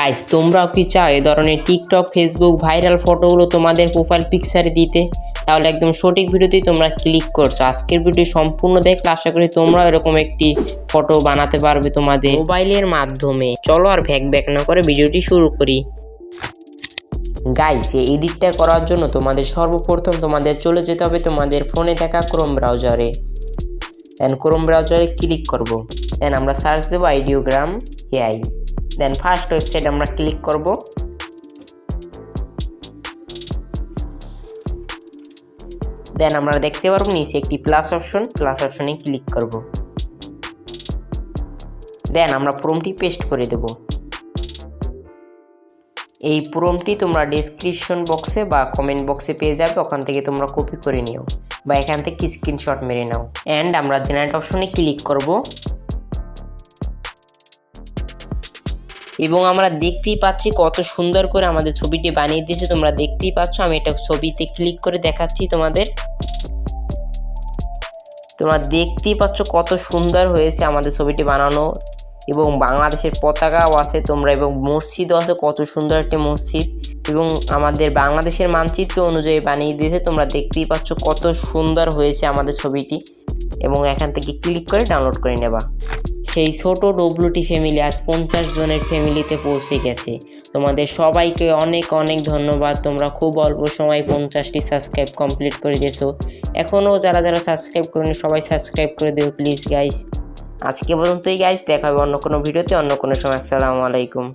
Guys, তোমরাও কি চাও এই ধরনের টিকটক ফেসবুক ভাইরাল ফটোগুলো তোমাদের প্রোফাইল পিকচারে দিতে? তাহলে একদম সঠিক ভিডিওতেই তোমরা ক্লিক করছো। আজকের ভিডিও সম্পূর্ণ দেখলে আশা করি তোমরা এরকম একটি ফটো বানাতে পারবে তোমাদের মোবাইলের মাধ্যমে। চলো আর ভ্যাক না করে ভিডিওটি শুরু করি। গাইস, এই এডিটটা করার জন্য তোমাদের সর্বপ্রথম তোমাদের চলে যেতে হবে তোমাদের ফোনে থাকা ক্রোম ব্রাউজারে। দেন ক্রোম ব্রাউজারে ক্লিক করব। দেন আমরা সার্চ দেবো আইডিওগ্রাম এআই। দেন ফার্স্ট ওয়েবসাইট আমরা ক্লিক করব। দেন আমরা দেখতে পারবো নিচে একটি প্লাস অপশনে ক্লিক করব। দেন আমরা প্রম্পটটি পেস্ট করে দেব। এই প্রম্পটটি তোমরা ডেসক্রিপশন বক্সে বা কমেন্ট বক্সে পেয়ে যাবে, ওখান থেকে তোমরা কপি করে নিও বা এখান থেকে স্ক্রিনশট মেরে নাও। অ্যান্ড আমরা জেনারেট অপশনে ক্লিক করব এবং আমরা দেখতেই পাচ্ছি কত সুন্দর করে আমাদের ছবিটি বানিয়ে দিয়েছে। তোমরা দেখতেই পাচ্ছ, আমি এটা ছবিতে ক্লিক করে দেখাচ্ছি তোমাদের। তোমরা দেখতেই পাচ্ছ কত সুন্দর হয়েছে আমাদের ছবিটি বানানো, এবং বাংলাদেশের পতাকাও আছে তোমরা, এবং মসজিদও আছে, কত সুন্দর একটি মসজিদ, এবং আমাদের বাংলাদেশের মানচিত্র অনুযায়ী বানিয়ে দিয়েছে। তোমরা দেখতেই পাচ্ছ কত সুন্দর হয়েছে আমাদের ছবিটি, এবং এখান থেকে ক্লিক করে ডাউনলোড করে নেবা। সেই ছোট ডব্লুটি ফ্যামিলি আজ 50 জনের ফ্যামিলিতে পৌঁছে গেছে। তোমাদের সবাইকে অনেক অনেক ধন্যবাদ। তোমরা খুব অল্প সময় 50টি সাবস্ক্রাইব কমপ্লিট করে দিয়েছো। এখনও যারা সাবস্ক্রাইব করেনি সবাই সাবস্ক্রাইব করে দিও প্লিজ গাইস। আজকে পর্যন্তই গাইস, দেখা হবে অন্য কোনো ভিডিওতে অন্য কোনো সময়। আসসালামু আলাইকুম।